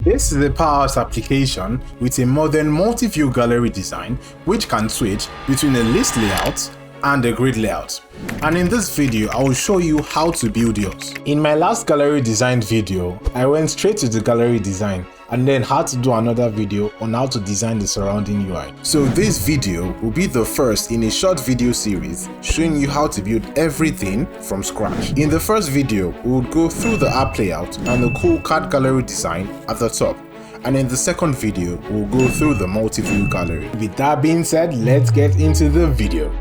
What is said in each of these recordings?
This is a PowerApps application with a modern multi-view gallery design which can switch between a list layout and a grid layout. And in this video, I will show you how to build yours. In my last gallery design video, I went straight to the gallery design and then had to do another video on how to design the surrounding UI. So this video will be the first in a short video series showing you how to build everything from scratch. In the first video, we would go through the app layout and the cool card gallery design at the top. And in the second video, we'll go through the multi-view gallery. With that being said, let's get into the video.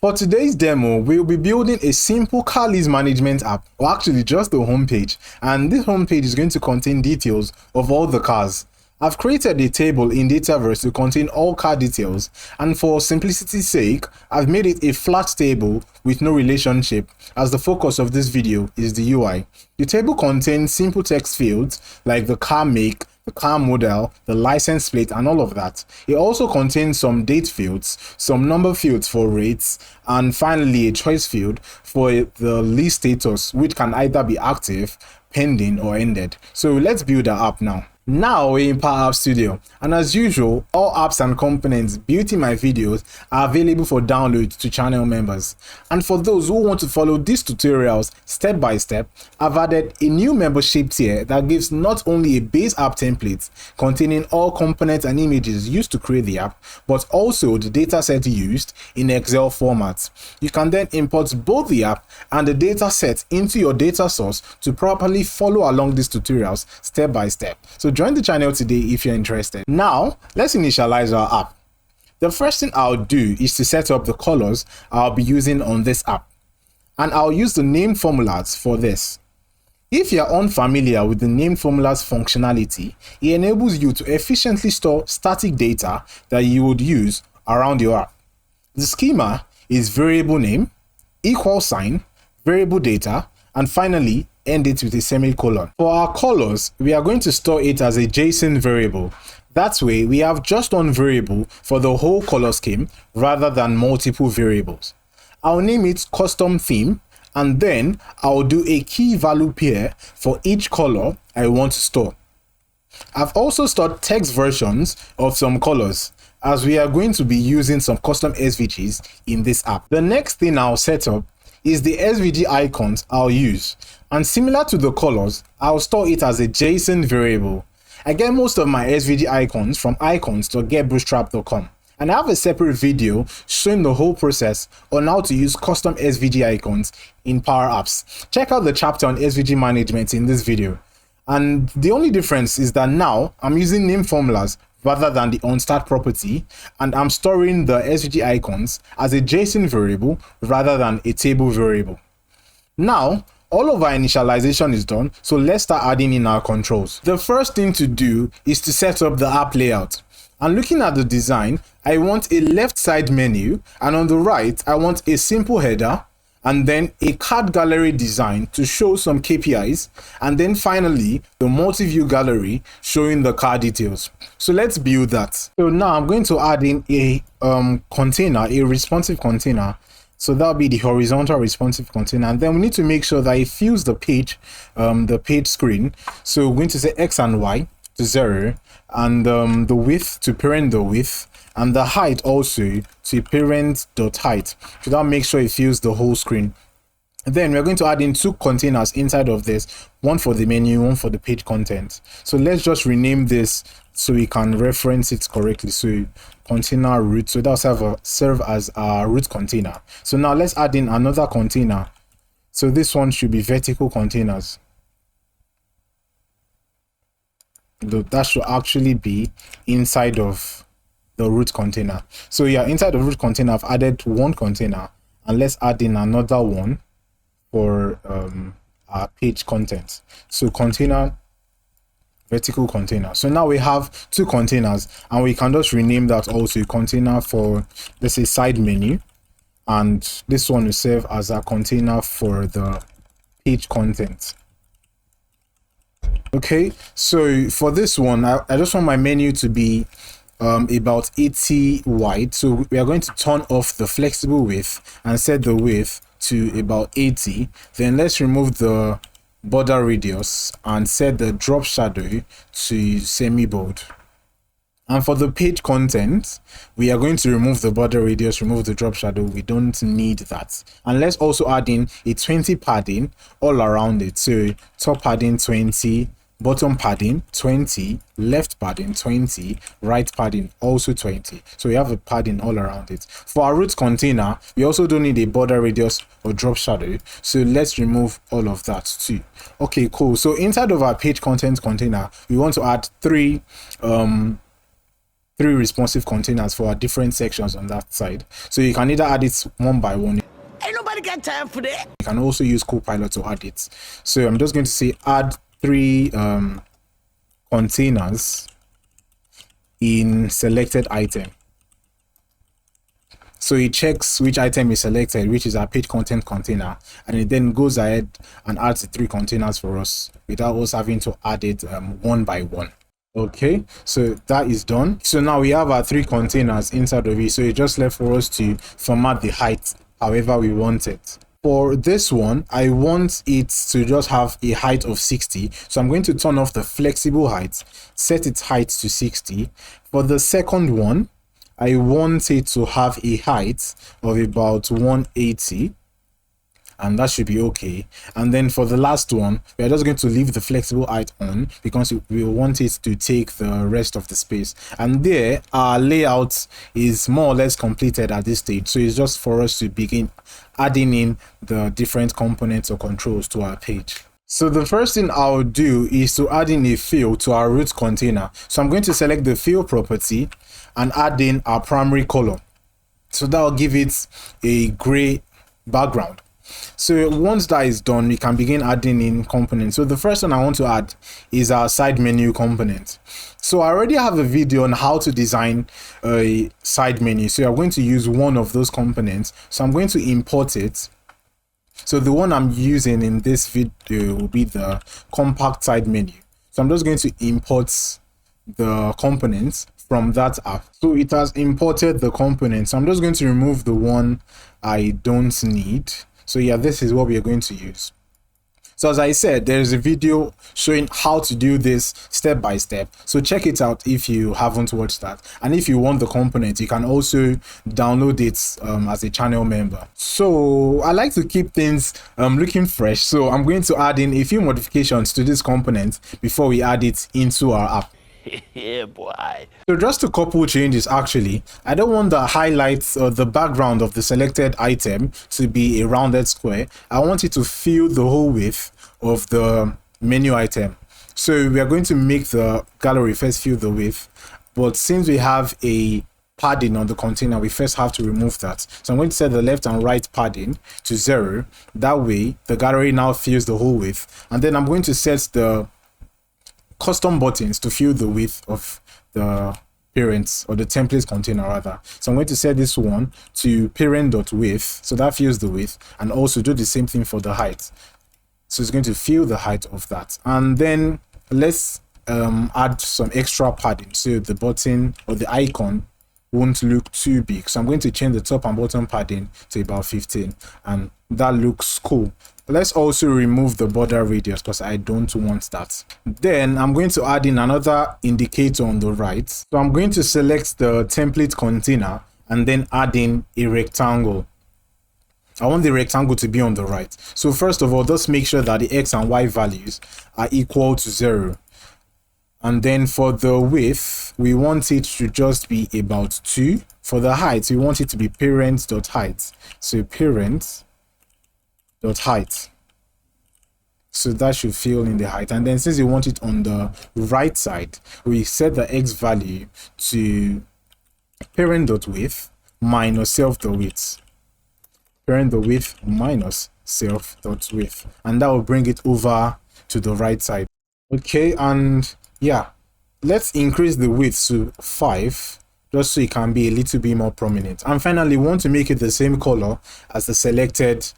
For today's demo, we'll be building a simple car lease management app, or actually just the homepage, and this homepage is going to contain details of all the cars. I've created a table in Dataverse to contain all car details, and for simplicity's sake, I've made it a flat table with no relationship, as the focus of this video is the UI. The table contains simple text fields like the car make, the car model, the license plate, and all of that. It also contains some date fields, some number fields for rates, and finally a choice field for the lease status, which can either be active, pending, or ended. So let's build our app now. Now we're in PowerApps Studio, and as usual, all apps and components built in my videos are available for download to channel members. And for those who want to follow these tutorials step by step, I've added a new membership tier that gives not only a base app template containing all components and images used to create the app, but also the dataset used in Excel format. You can then import both the app and the dataset into your data source to properly follow along these tutorials step by step. So join the channel today if you're interested. Now, let's initialize our app. The first thing I'll do is to set up the colors I'll be using on this app. And I'll use the named formulas for this. If you're unfamiliar with the named formulas functionality, it enables you to efficiently store static data that you would use around your app. The schema is variable name, equal sign, variable data, and finally, end it with a semicolon. For our colors, we are going to store it as a JSON variable. That way, we have just one variable for the whole color scheme rather than multiple variables. I'll name it custom theme, and then I'll do a key value pair for each color I want to store. I've also stored text versions of some colors, as we are going to be using some custom SVGs in this app. The next thing I'll set up is the SVG icons I'll use, and similar to the colors, I'll store it as a JSON variable. I get most of my SVG icons from icons.getbootstrap.com, and I have a separate video showing the whole process on how to use custom SVG icons in PowerApps. Check out the chapter on SVG management in this video. And the only difference is that now I'm using name formulas rather than the onStart property, and I'm storing the SVG icons as a JSON variable rather than a table variable. Now, all of our initialization is done, so let's start adding in our controls. The first thing to do is to set up the app layout. And looking at the design, I want a left side menu, and on the right, I want a simple header, and then a card gallery design to show some KPIs, and then finally the multi-view gallery showing the car details. So let's build that. So now I'm going to add in a container, a responsive container. So that'll be the horizontal responsive container, and then we need to make sure that it fills the page screen. So we're going to say X and Y to 0, and the width to parent the width, and the height also to parent.height. So that makes sure it fills the whole screen. And then we're going to add in two containers inside of this, one for the menu, one for the page content. So let's just rename this so we can reference it correctly. So container root, so that'll serve as our root container. So now let's add in another container. So this one should be vertical containers. That should actually be inside of the root container. So yeah, inside the root container, I've added one container, and let's add in another one for our page content. So container, vertical container. So now we have two containers, and we can just rename that also a container for, let's say, side menu, and this one will serve as a container for the page content. Okay, so for this one, I just want my menu to be about 80 wide. So we are going to turn off the flexible width and set the width to about 80. Then let's remove the border radius and set the drop shadow to semi-bold. And for the page content, we are going to remove the border radius, remove the drop shadow. We don't need that. And let's also add in a 20 padding all around it. So top padding 20, bottom padding 20, left padding 20, right padding also 20. So we have a padding all around it. For our root container, we also don't need a border radius or drop shadow. So let's remove all of that too. Okay, cool. So inside of our page content container, we want to add three responsive containers for our different sections on that side. So you can either add it one by one. Ain't nobody got time for that. You can also use Copilot to add it. So I'm just going to say add 3 containers in selected item. So it checks which item is selected, which is our page content container, and it then goes ahead and adds the 3 containers for us without us having to add it one by one. Okay, so that is done. So now we have our 3 containers inside of it. So it's just left for us to format the height however we want it. For this one, I want it to just have a height of 60. So I'm going to turn off the flexible height, set its height to 60. For the second one, I want it to have a height of about 180. And that should be okay. And then for the last one, we are just going to leave the flexible height on because we want it to take the rest of the space. And there, our layout is more or less completed at this stage. So it's just for us to begin adding in the different components or controls to our page. So the first thing I'll do is to add in a fill to our root container. So I'm going to select the fill property and add in our primary color. So that will give it a gray background. So once that is done, we can begin adding in components. So the first one I want to add is our side menu component. So I already have a video on how to design a side menu. So I'm going to use one of those components. So I'm going to import it. So the one I'm using in this video will be the compact side menu. So I'm just going to import the components from that app. So it has imported the components. So I'm just going to remove the one I don't need. So yeah, this is what we are going to use. So as I said, there's a video showing how to do this step by step. So check it out if you haven't watched that. And if you want the component, you can also download it as a channel member. So I like to keep things looking fresh. So I'm going to add in a few modifications to this component before we add it into our app. Yeah, boy. So just a couple changes actually. I don't want the highlights or the background of the selected item to be a rounded square. I want it to fill the whole width of the menu item. So we are going to make the gallery first fill the width, but since we have a padding on the container, we first have to remove that. So I'm going to set the left and right padding to 0. That way the gallery now fills the whole width, and then I'm going to set the custom buttons to fill the width of the parents or the template container rather. So I'm going to set this one to parent.width, so that fills the width, and also do the same thing for the height. So it's going to fill the height of that. And then let's add some extra padding so the button or the icon won't look too big. So I'm going to change the top and bottom padding to about 15, and that looks cool. Let's also remove the border radius because I don't want that. Then I'm going to add in another indicator on the right. So I'm going to select the template container and then add in a rectangle. I want the rectangle to be on the right. So first of all, just make sure that the X and Y values are equal to 0. And then for the width, we want it to just be about 2. For the height, we want it to be parent.height. So parent.height. So that should fill in the height. And then since you want it on the right side, we set the X value to parent.width minus self.width. Parent.width minus self.width. And that will bring it over to the right side. Okay, and yeah, let's increase the width to 5 just so it can be a little bit more prominent. And finally, we want to make it the same color as the selected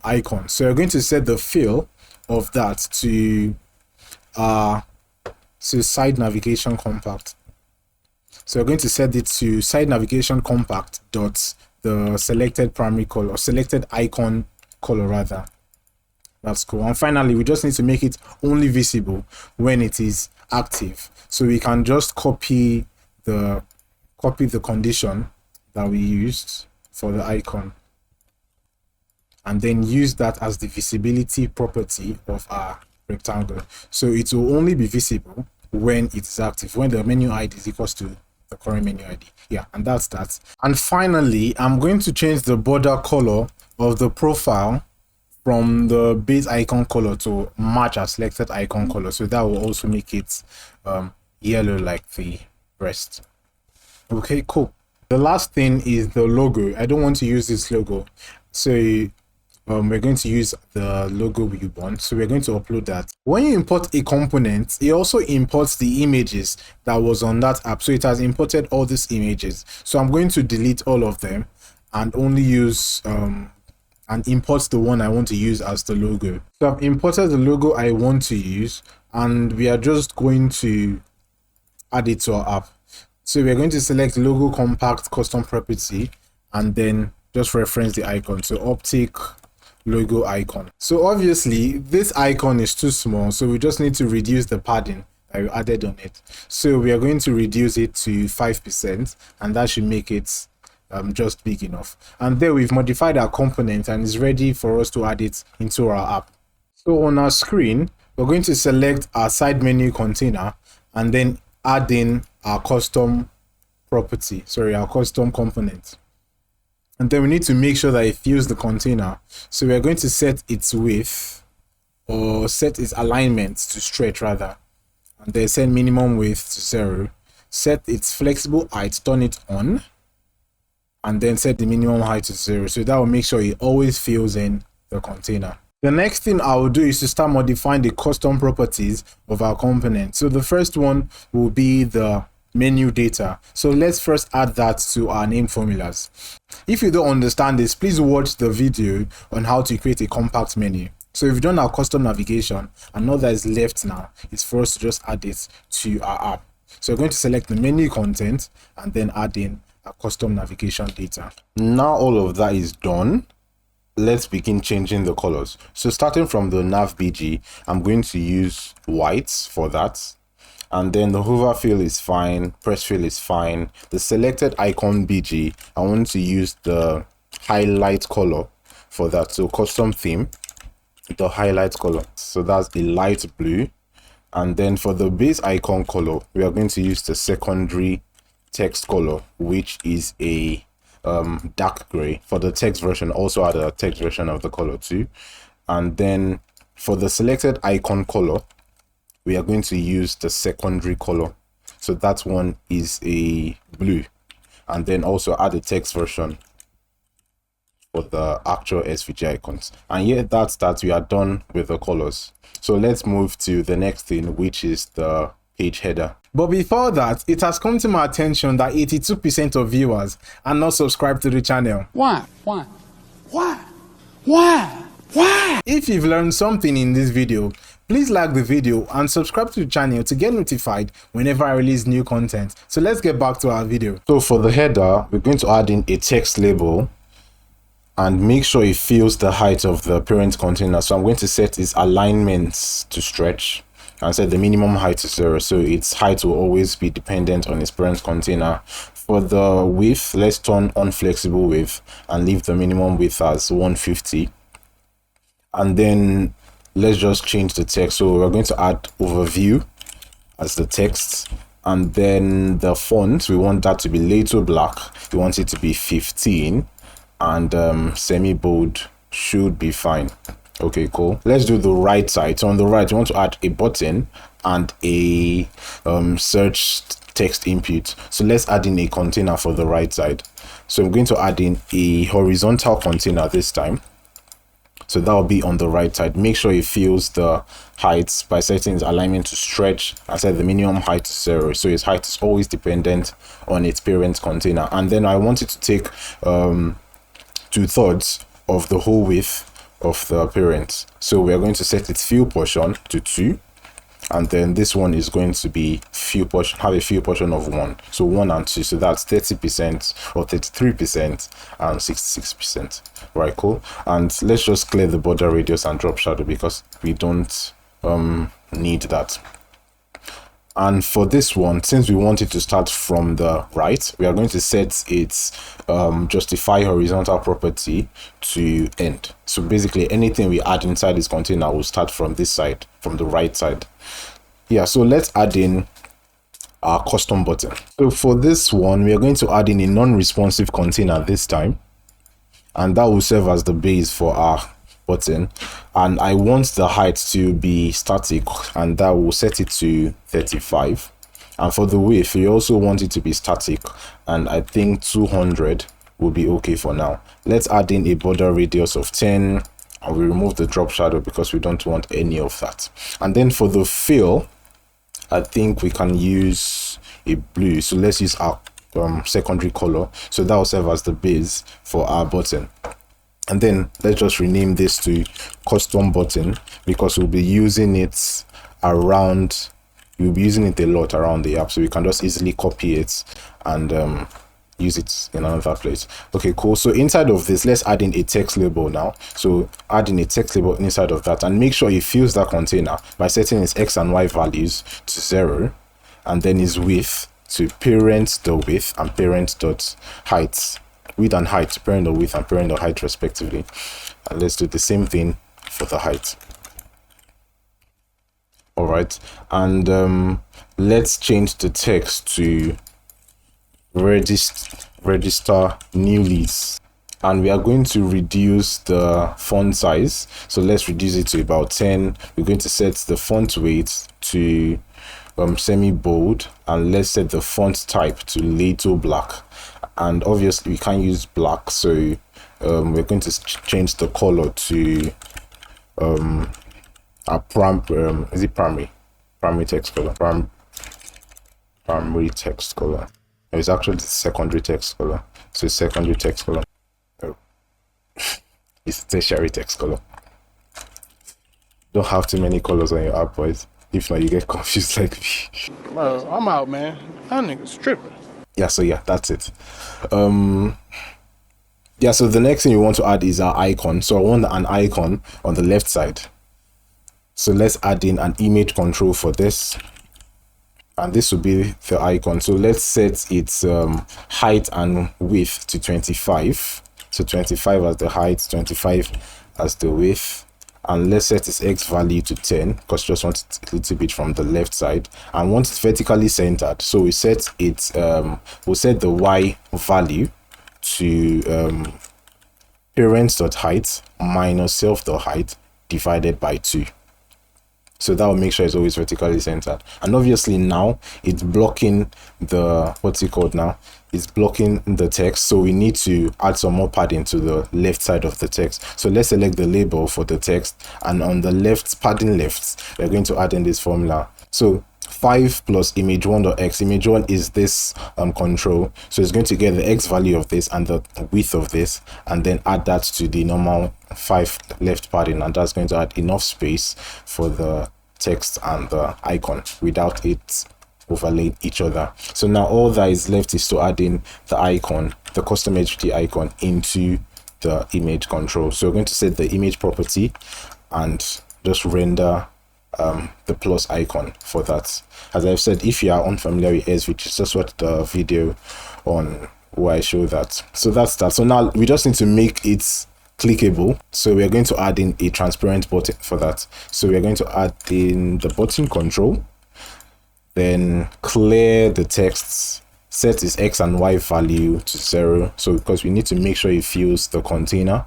icon. So we're going to set the fill of that to side navigation compact. So we're going to set it to side navigation compact dot the selected primary color, or selected icon color rather. That's cool. And finally, we just need to make it only visible when it is active. So we can just copy the condition that we used for the icon and then use that as the visibility property of our rectangle. So it will only be visible when it is active, when the menu ID is equals to the current menu ID. Yeah, and that's that. And finally, I'm going to change the border color of the profile from the base icon color to match our selected icon color. So that will also make it yellow like the rest. Okay, cool. The last thing is the logo. I don't want to use this logo, so we're going to use the logo we want. So we're going to upload that. When you import a component, it also imports the images that was on that app. So it has imported all these images. So I'm going to delete all of them and only use and import the one I want to use as the logo. So I've imported the logo I want to use, and we are just going to add it to our app. So we're going to select logo compact custom property and then just reference the icon. So optic logo icon. So obviously this icon is too small, so we just need to reduce the padding that we added on it. So we are going to reduce it to 5%, and that should make it just big enough. And there we've modified our component and it's ready for us to add it into our app. So on our screen, we're going to select our side menu container and then add in our custom property, our custom component. And then we need to make sure that it fills the container. So we're going to set its width, or set its alignment to stretch rather, and then set minimum width to 0, set its flexible height, turn it on, and then set the minimum height to 0. So that will make sure it always fills in the container. The next thing I will do is to start modifying the custom properties of our component. So the first one will be the menu data. So let's first add that to our name formulas. If you don't understand this, please watch the video on how to create a compact menu. So we've done our custom navigation, and all that is left now is for us to just add it to our app. So we're going to select the menu content and then add in our custom navigation data. Now all of that is done, let's begin changing the colors. So starting from the nav BG, I'm going to use whites for that. And then the hover fill is fine, press fill is fine. The selected icon BG, I want to use the highlight color for that. So custom theme, the highlight color. So that's a light blue. And then for the base icon color, we are going to use the secondary text color, which is a dark gray. For the text version, also add a text version of the color too. And then for the selected icon color, we are going to use the secondary color. So that one is a blue. And then also add a text version for the actual SVG icons. And yeah, that's that. We are done with the colors. So let's move to the next thing, which is the page header. But before that, it has come to my attention that 82% of viewers are not subscribed to the channel. Why? If you've learned something in this video, please like the video and subscribe to the channel to get notified whenever I release new content. So let's get back to our video. So for the header, we're going to add in a text label and make sure it fills the height of the parent container. So I'm going to set its alignments to stretch and set the minimum height to 0. So its height will always be dependent on its parent container. For the width, let's turn on flexible width and leave the minimum width as 150. And then let's just change the text. So we're going to add overview as the text, and then the font, we want that to be little black. We want it to be 15, and semi bold should be fine. Okay, cool. Let's do the right side. So on the right, we want to add a button and a search text input. So let's add in a container for the right side. So I'm going to add in a horizontal container this time. So that will be on the right side. Make sure it fills the heights by setting its alignment to stretch and set the minimum height to 0. So its height is always dependent on its parent container. And then I want it to take 2/3 of the whole width of the parent. So we are going to set its fill portion to 2. And then this one is going to be have a fill portion of 1. So 1 and 2. So that's 30% or 33% and 66%. Right, cool. And let's just clear the border radius and drop shadow because we don't need that. And for this one, since we want it to start from the right, we are going to set its justify horizontal property to end. So basically anything we add inside this container will start from this side, from the right side. Yeah, so let's add in our custom button. So for this one, we are going to add in a non-responsive container this time, and that will serve as the base for our button. And I want the height to be static, and that will set it to 35. And for the width, we also want it to be static, and I think 200 will be okay for now. Let's add in a border radius of 10, and we remove the drop shadow because we don't want any of that. And then for the fill, I think we can use a blue, so let's use our secondary color, so that will serve as the base for our button. And then let's just rename this to custom button because we'll be using it around, we'll be using it a lot around the app, so we can just easily copy it and use it in another place. Okay, cool. So inside of this, let's add in a text label now. So add in a text label inside of that, and make sure it fills that container by setting its x and y values to 0, and then its width to parent.width and parent.height. Width and height, parent or width and parent or height respectively. And let's do the same thing for the height. All right, and let's change the text to register new leads, and we are going to reduce the font size. So let's reduce it to about 10. We're going to set the font weight to semi bold, and let's set the font type to little black. And obviously we can't use black, so we're going to change the color to a primary text color. Primary text color. It's actually the secondary text color. So secondary text color. Oh. It's tertiary text color. Don't have too many colors on your app, boys. If not, you get confused like me. Bro, I'm out, man. That nigga's tripping. Yeah, so yeah, that's it. Yeah, so the next thing we want to add is our icon. So I want an icon on the left side. So let's add in an image control for this, and this will be the icon. So let's set its height and width to 25. So 25 as the height, 25 as the width, and let's set its x value to 10 because just want it a little bit from the left side, and want it vertically centered. So we set it we'll set the y value to parents.height minus self.height divided by 2. So that will make sure it's always vertically centered. And obviously now it's blocking the, what's it called now? It's blocking the text. So we need to add some more padding to the left side of the text. So let's select the label for the text. And on the left, padding left, we're going to add in this formula. So 5 plus image1.x. Image1 is this control. So it's going to get the x value of this and the width of this, and then add that to the normal 5 left padding, and that's going to add enough space for the text and the icon without it overlaying each other. So now all that is left is to add in the icon, the custom HT icon, into the image control. So we're going to set the image property and just render the plus icon for that. As I've said, if you are unfamiliar with SVG, just watch the video on where I show that. So that's that. So now we just need to make it clickable. So we are going to add in a transparent button for that. So we are going to add in the button control, then clear the text, set its x and y value to 0. So because we need to make sure it fills the container,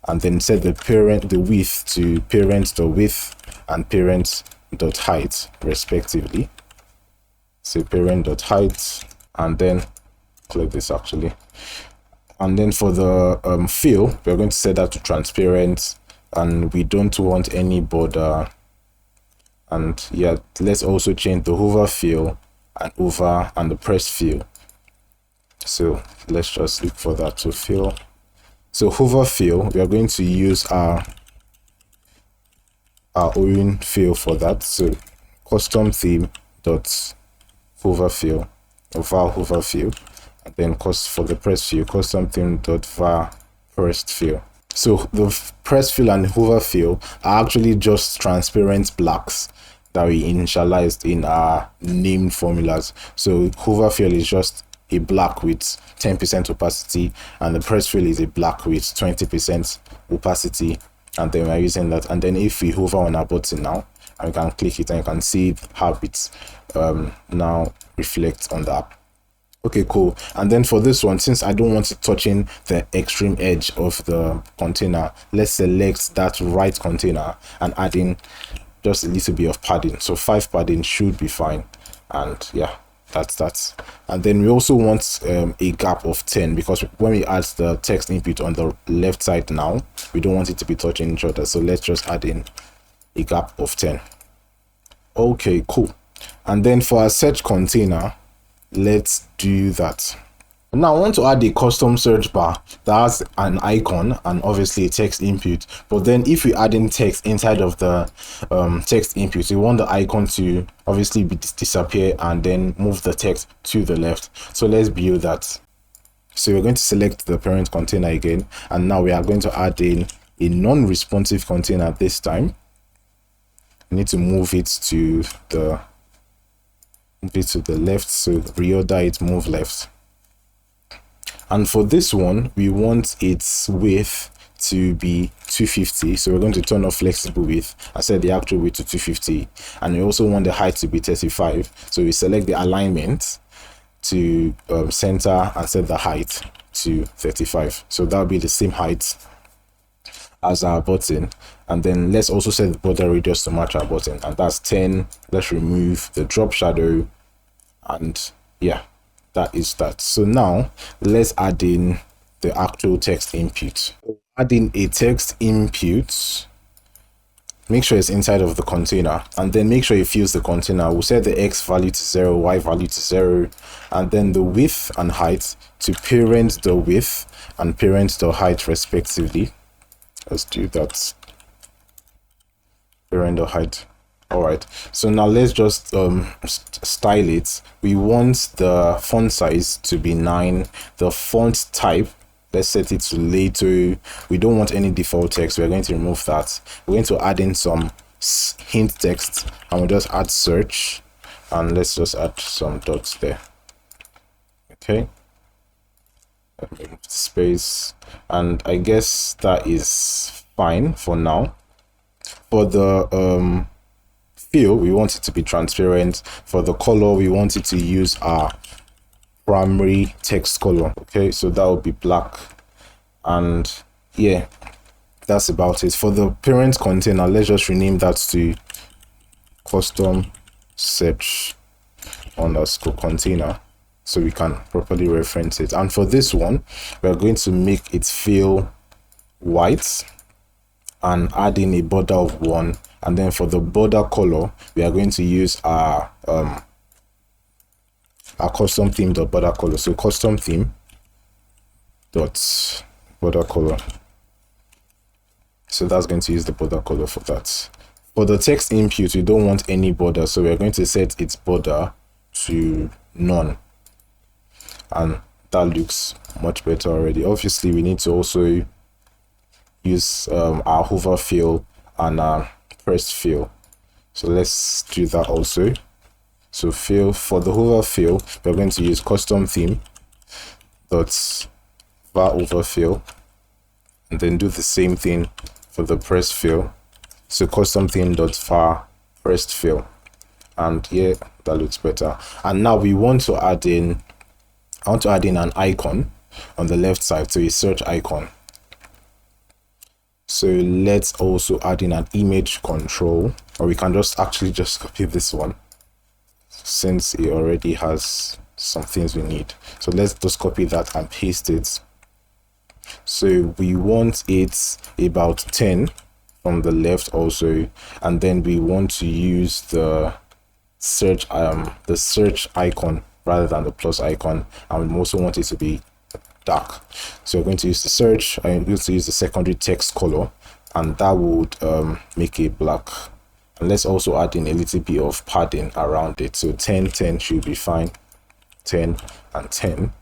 and then set the width to parent.width and parent.height respectively. So parent.height, and then click this actually. And then for the fill, we're going to set that to transparent, and we don't want any border. And yeah, let's also change the hover fill and over and the press fill. So let's just look for that to fill. So hover fill, we are going to use our own fill for that. So custom theme dot hover fill, or var hover fill, and then for the press fill, custom theme dot var pressed fill. So the press fill and hover fill are actually just transparent blacks that we initialized in our named formulas. So hover fill is just a black with 10% opacity, and the press fill is a black with 20% opacity, and then we're using that. And then if we hover on our button now, and we can click it, and you can see how it's now reflects on the app. Okay, cool. And then for this one, since I don't want it touching the extreme edge of the container, let's select that right container and add in just a little bit of padding. So 5 padding should be fine. And yeah, that's that. And then we also want a gap of 10, because when we add the text input on the left side now, we don't want it to be touching each other. So let's just add in a gap of 10. Okay, cool. And then for our search container, let's do that. Now I want to add a custom search bar that has an icon and obviously a text input. But then if we add in text inside of the text input, we want the icon to obviously disappear and then move the text to the left. So let's build that. So we're going to select the parent container again, and now we are going to add in a non-responsive container this time. We need to move it to the left, so reorder it, move left. And for this one, we want its width to be 250, so we're going to turn off flexible width and set the actual width to 250. And we also want the height to be 35, so we select the alignment to center and set the height to 35, so that'll be the same height as our button. And then let's also set the border radius to match our button, and that's 10. Let's remove the drop shadow, and yeah, that is that. So now let's add in the actual text input. Add in a text input, make sure it's inside of the container, and then make sure it fills the container. We'll set the x value to 0, y value to 0, and then the width and height to parent the width and parent the height respectively. Let's do that. Parent the height. All right, so now let's just style it. We want the font size to be 9. The font type, let's set it to Lato. We don't want any default text. We're going to remove that. We're going to add in some hint text, and we'll just add search, and let's just add some dots there. Okay, space, and I guess that is fine for now. For the fill, we want it to be transparent. For the color, we want it to use our primary text color. Okay, so that will be black. And yeah, that's about it. For the parent container, let's just rename that to custom search underscore container, so we can properly reference it. And for this one, we're going to make it fill white and add in a border of 1. And then for the border color, we are going to use our custom theme dot border color. So custom theme dot border color. So that's going to use the border color for that. For the text input, we don't want any border, so we're going to set its border to none, and that looks much better already. Obviously, we need to also use our hover fill and our pressed fill, so let's do that also. So fill, for the hover fill, we're going to use custom theme dot var overfill, and then do the same thing for the pressed fill. So custom theme dot var pressed fill, and yeah, that looks better. And now we want to add in, I want to add in an icon on the left side, so a search icon. So let's also add in an image control, or we can just actually just copy this one since it already has some things we need. So let's just copy that and paste it. So we want it about 10 from the left also, and then we want to use the search icon rather than the plus icon, and we also want it to be dark. So we're going to use the search, I'm going to use the secondary text color, and that would make it black. And let's also add in a little bit of padding around it. So 10, 10 should be fine. 10 and 10.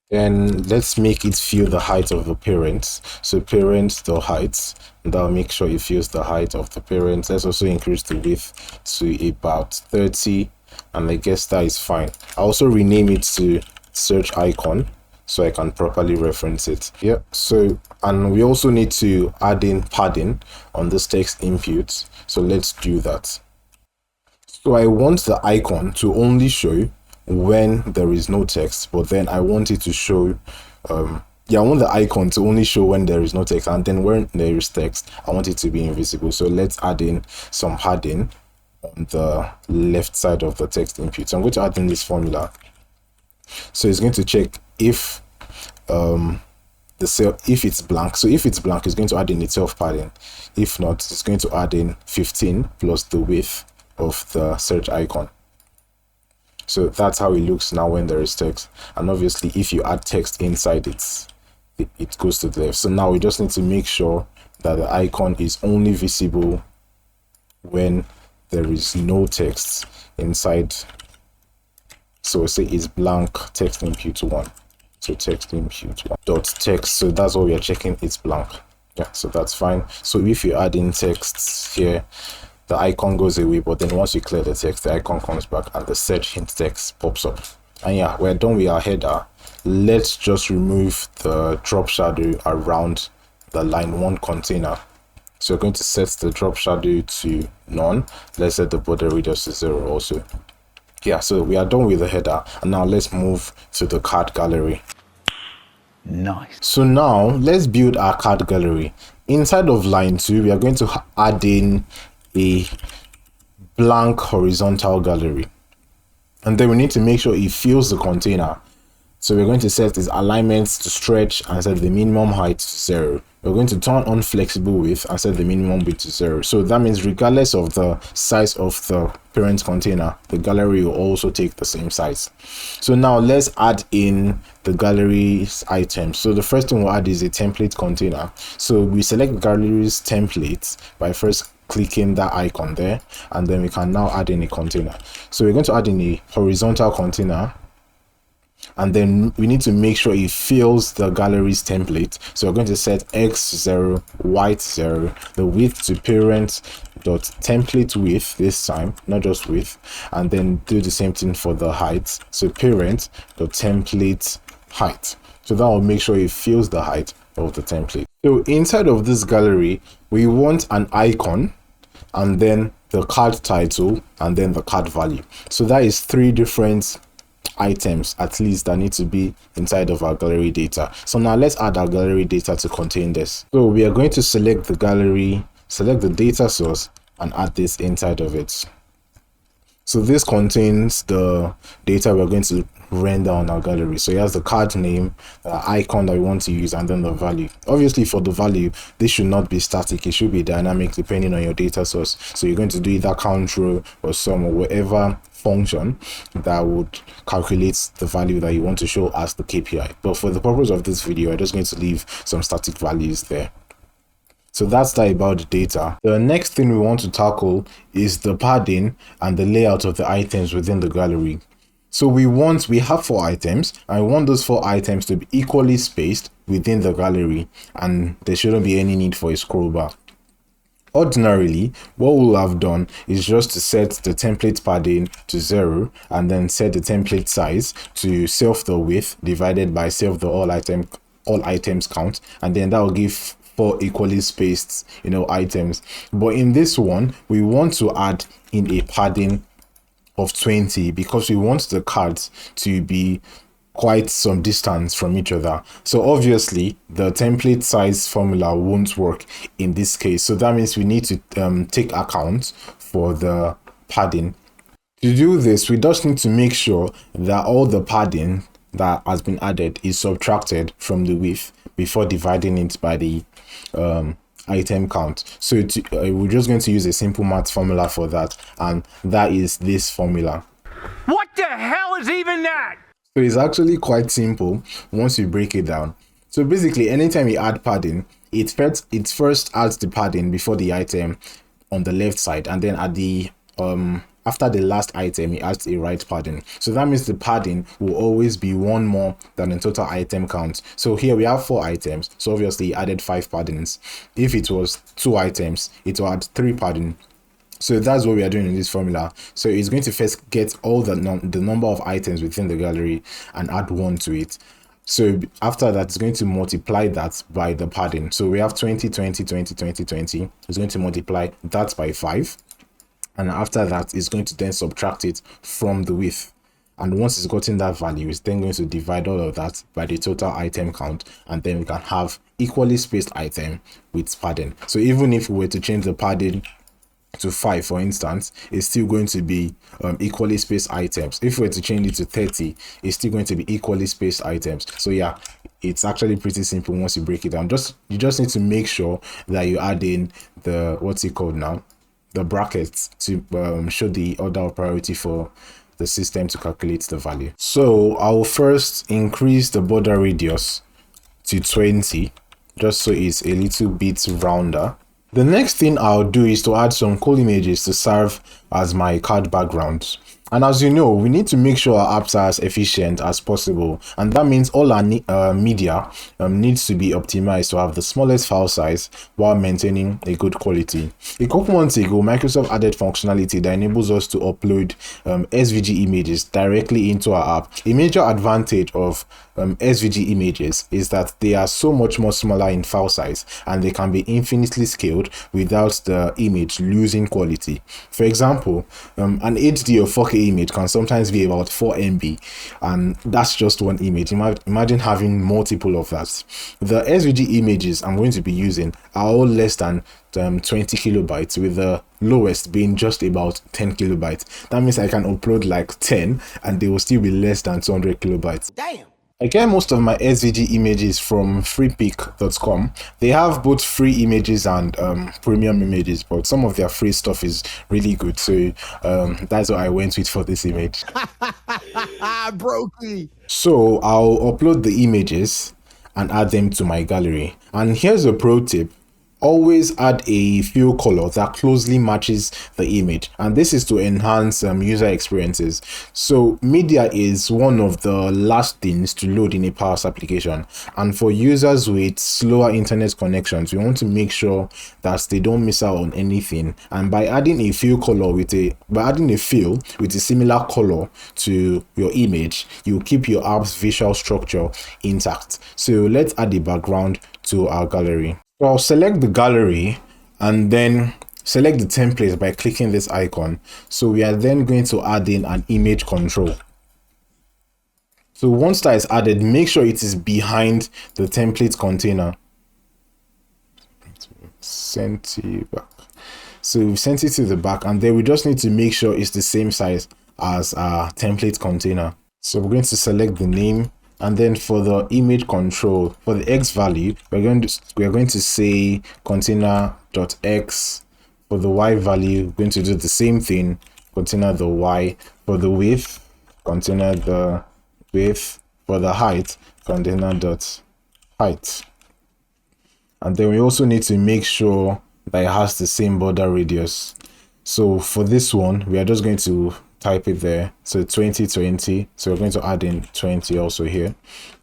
Then let's make it fill the height of the parents. So parents the height, and that'll make sure it fills the height of the parents. Let's also increase the width to about 30, and I guess that is fine. I also rename it to search icon so I can properly reference it. Yep. So, and we also need to add in padding on this text input. So let's do that. So I want the icon to only show when there is no text, but then I want it to show I want the icon to only show when there is no text, and then when there is text I want it to be invisible. So let's add in some padding on the left side of the text input. So I'm going to add in this formula. So it's going to check if the cell, if it's blank. So if it's blank, it's going to add in itself padding. If not, it's going to add in 15 plus the width of the search icon. So that's how it looks now when there is text. And obviously if you add text inside it goes to the left. So now we just need to make sure that the icon is only visible when there is no text inside. So say it's blank text input 1. So text input 1 dot text. So that's what we are checking, it's blank. Yeah, so that's fine. So if you add in text here, the icon goes away, but then once you clear the text, the icon comes back and the search hint text pops up. And yeah, we're done with our header. Let's just remove the drop shadow around the line 1 container. So we're going to set the drop shadow to none. Let's set the border radius to 0 also. Yeah, so we are done with the header, and now let's move to the card gallery. Nice. So now let's build our card gallery. Inside of line 2, we are going to add in a blank horizontal gallery, and then we need to make sure it fills the container. So we're going to set its alignments to stretch and set the minimum height to 0. We're going to turn on flexible width and set the minimum width to 0. So that means regardless of the size of the parent container, the gallery will also take the same size. So now let's add in the gallery's items. So the first thing we'll add is a template container. So we select the gallery's template by first clicking that icon there, and then we can now add in a container. So we're going to add in a horizontal container, and then we need to make sure it fills the gallery's template. So we're going to set x0 y0, the width to parent dot template width this time, not just width, and then do the same thing for the height. So parent dot template height. So that will make sure it fills the height of the template. So inside of this gallery, we want an icon, and then the card title, and then the card value. So that is 3 different items at least that need to be inside of our gallery data. So now let's add our gallery data to contain this. So we are going to select the gallery, select the data source, and add this inside of it. So this contains the data we're going to render on our gallery. So it has the card name, the icon that we want to use, and then the value. Obviously for the value, this should not be static, it should be dynamic depending on your data source. So you're going to do either count row or sum or whatever function that would calculate the value that you want to show as the KPI. But for the purpose of this video, I'm just going to leave some static values there. So that's that about the data. The next thing we want to tackle is the padding and the layout of the items within the gallery. So we have 4 items, and we want those 4 items to be equally spaced within the gallery, and there shouldn't be any need for a scroll bar. Ordinarily, what we'll have done is just to set the template padding to 0, and then set the template size to self the width divided by self the all items count, and then that will give 4 equally spaced items. But in this one, we want to add in a padding of 20 because we want the cards to be quite some distance from each other. So obviously the template size formula won't work in this case. So that means we need to take account for the padding. To do this, we just need to make sure that all the padding that has been added is subtracted from the width before dividing it by the item count. So we're just going to use a simple math formula for that, and that is this formula. What the hell is even that? So it's actually quite simple once you break it down. So basically, anytime you add padding, it first adds the padding before the item, on the left side, and then at the after the last item it adds a right padding. So that means the padding will always be one more than the total item count. So here we have 4 items, so obviously he added 5 paddings. If it was 2 items, it will add 3 padding. So that's what we are doing in this formula. So it's going to first get all the number of items within the gallery and add 1 to it. So after that, it's going to multiply that by the padding. So we have 20, 20, 20, 20, 20. It's going to multiply that by 5. And after that, it's going to then subtract it from the width. And once it's gotten that value, it's then going to divide all of that by the total item count. And then we can have equally spaced item with padding. So even if we were to change the padding to 5, for instance, it's still going to be equally spaced items. If we were to change it to 30, it's still going to be equally spaced items. So yeah, it's actually pretty simple once you break it down. You just need to make sure that you add in the, what's it called now, the brackets to show the order of priority for the system to calculate the value. So I'll first increase the border radius to 20, just so it's a little bit rounder. The next thing I'll do is to add some cool images to serve as my card background. And as you know, we need to make sure our apps are as efficient as possible. And that means all our media needs to be optimized to have the smallest file size while maintaining a good quality. A couple months ago, Microsoft added functionality that enables us to upload SVG images directly into our app. A major advantage of SVG images is that they are so much more smaller in file size and they can be infinitely scaled without the image losing quality. For example, an HD or 4K image can sometimes be about 4 MB, and that's just one image. Imagine having multiple of that. The SVG images I'm going to be using are all less than 20 kilobytes, with the lowest being just about 10 kilobytes. That means I can upload like 10 and they will still be less than 200 kilobytes. Damn. I get most of my SVG images from freepik.com. They have both free images and premium images, but some of their free stuff is really good. So that's what I went with for this image. Brokey. So I'll upload the images and add them to my gallery. And here's a pro tip. Always add a fill color that closely matches the image, and this is to enhance user experiences. So media is one of the last things to load in a Power Apps application, and for users with slower internet connections, we want to make sure that they don't miss out on anything. And by adding a fill color with a similar color to your image, you keep your app's visual structure intact. So let's add the background to our gallery. So I'll select the gallery and then select the template by clicking this icon. So we are then going to add in an image control. So once that is added, make sure it is behind the template container. Send it back. So we've sent it to the back, and then we just need to make sure it's the same size as our template container. So we're going to select the name. And then for the image control, for the X value, we're going to say container.x. For the Y value, we're going to do the same thing, container the Y. For the width, container the width. For the height, container.height. And then we also need to make sure that it has the same border radius. So for this one, we are just going to type it there. So 2020. So we're going to add in 20 also here,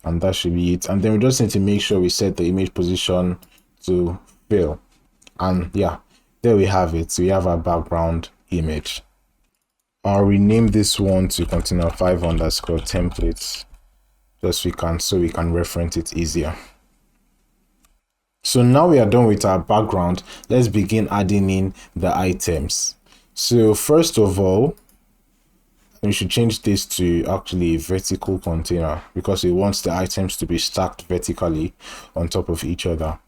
and that should be it. And then we just need to make sure we set the image position to fill. And yeah, there we have it. So we have our background image. I'll rename this one to container5_templates, so we can reference it easier. So now we are done with our background. Let's begin adding in the items. So first of all, we should change this to actually a vertical container because it wants the items to be stacked vertically on top of each other.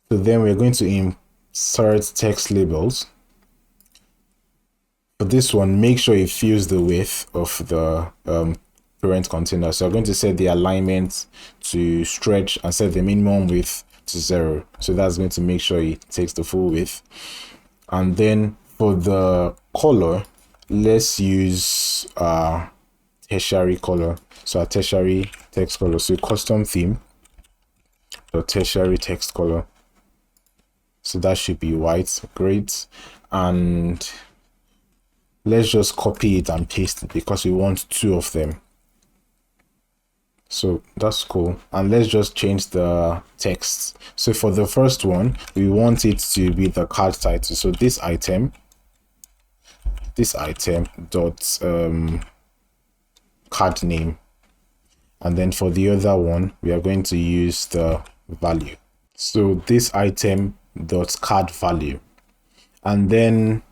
So then we're going to insert text labels. For this one, make sure it fills the width of the parent container. So I'm going to set the alignment to stretch and set the minimum width to 0. So that's going to make sure it takes the full width. And then for the color, let's use tertiary color. So a tertiary text color. So custom theme, the tertiary text color. So that should be white. Great. and let's just copy it and paste it because we want 2 of them. So that's cool. And let's just change the text. So for the first one, we want it to be the card title. So this item dot card name. And then for the other one, we are going to use the value. So this item dot card value. And then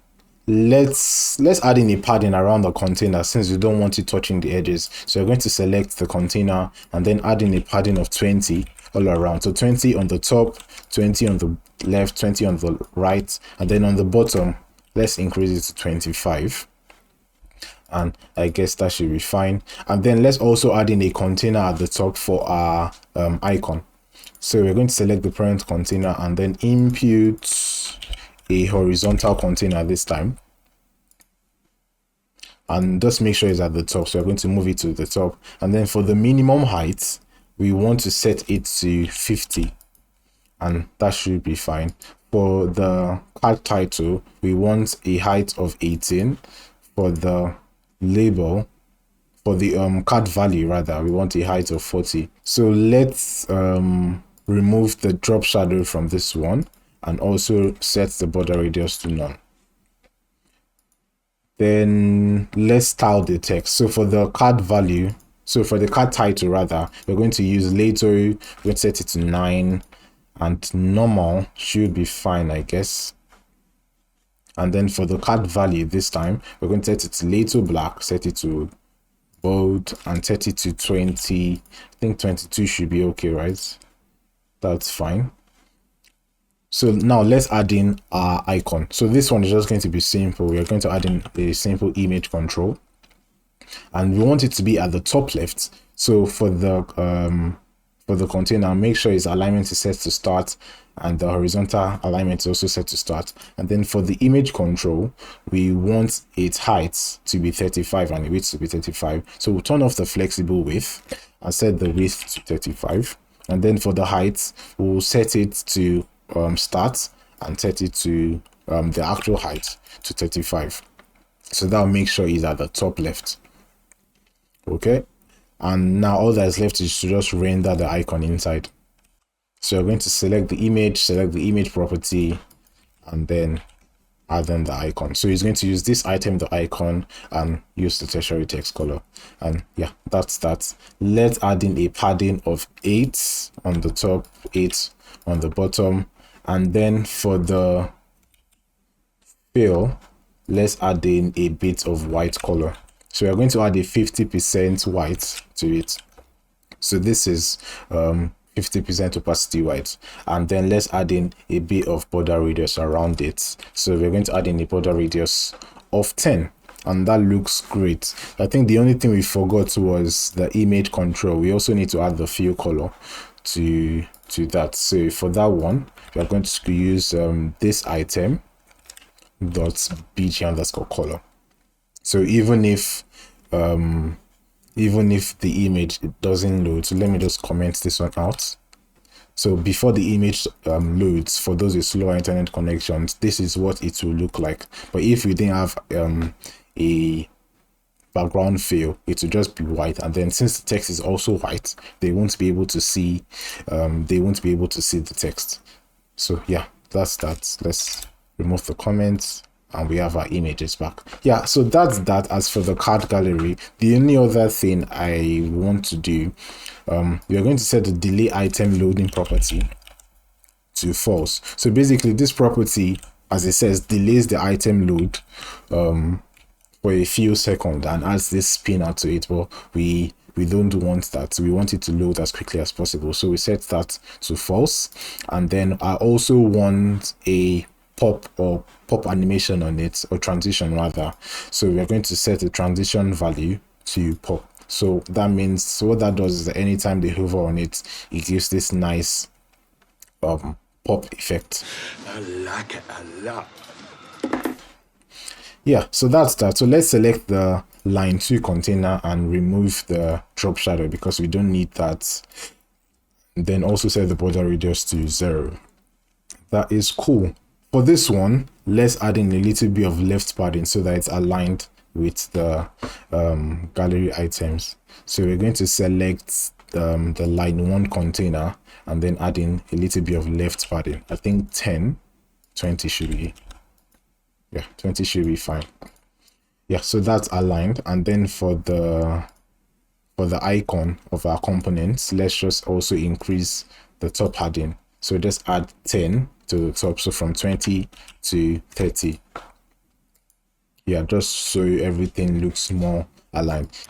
let's add in a padding around the container since we don't want it touching the edges. So we're going to select the container and then add in a padding of 20 all around. So 20 on the top, 20 on the left, 20 on the right, and then on the bottom, let's increase it to 25. And I guess that should be fine. And then let's also add in a container at the top for our icon. So we're going to select the parent container and then input a horizontal container this time. And just make sure it's at the top. So we're going to move it to the top. And then for the minimum height, we want to set it to 50. And that should be fine. For the card title, we want a height of 18. For the label, for the card value rather, we want a height of 40. So let's remove the drop shadow from this one and also set the border radius to none. Then let's style the text. So for the card value, so for the card title rather, we're going to use later. We'll set it to 9 and normal should be fine, I guess. And then for the card value this time, we're going to set it to little black, set it to bold, and set it to 20. I think 22 should be okay, right? That's fine. So now let's add in our icon. So this one is just going to be simple. We're going to add in a simple image control, and we want it to be at the top left. So for the container, make sure its alignment is set to start and the horizontal alignment is also set to start. And then for the image control, we want its height to be 35 and the width to be 35. So we'll turn off the flexible width and set the width to 35. And then for the height, we'll set it to start and set it to the actual height to 35. So that'll make sure it's at the top left. Okay. And now all that is left is to just render the icon inside. So you're going to select the image property, and then add in the icon. So he's going to use this item, the icon, and use the tertiary text color. And yeah, that's that. Let's add in a padding of 8 on the top, 8 on the bottom. And then for the fill, let's add in a bit of white color. So we're going to add a 50% white to it. So this is 50% opacity white. And then let's add in a bit of border radius around it. So we're going to add in a border radius of 10. And that looks great. I think the only thing we forgot was the image control. We also need to add the fill color to that. So for that one, we are going to use this item dot bg underscore color. So even if the image doesn't load, so let me just comment this one out. So before the image loads, for those with slower internet connections, this is what it will look like. But if we didn't have a background fill, it will just be white. And then since the text is also white, they won't be able to see the text. So yeah, that's that. Let's remove the comments. And we have our images back. Yeah, so that's that. As for the card gallery, the only other thing I want to do, we are going to set the delay item loading property to false. So basically this property, as it says, delays the item load for a few seconds and adds this spinner to it. But we don't want that. We want it to load as quickly as possible. So we set that to false. And then I also want a pop animation on it, or transition rather. So we're going to set the transition value to pop. So that means, so what that does is that anytime they hover on it, it gives this nice pop effect. I like it a lot. Yeah, so that's that. So let's select the line 2 container and remove the drop shadow because we don't need that. Then also set the border radius to 0. That is cool. For this one, let's add in a little bit of left padding so that it's aligned with the gallery items. So we're going to select the line 1 container and then add in a little bit of left padding. I think 20 should be, yeah, 20 should be fine. Yeah, so that's aligned. And then for the icon of our components, let's just also increase the top padding. So just add 10 to the top, so from 20 to 30. Yeah, just so everything looks more aligned.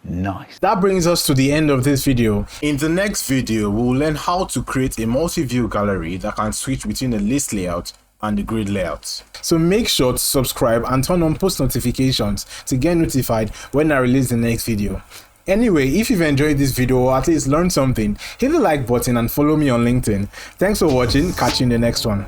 Nice. That brings us to the end of this video. In the next video, we'll learn how to create a multi-view gallery that can switch between the list layout and the grid layout. So make sure to subscribe and turn on post notifications to get notified when I release the next video. Anyway, if you've enjoyed this video or at least learned something, hit the like button and follow me on LinkedIn. Thanks for watching. Catch you in the next one.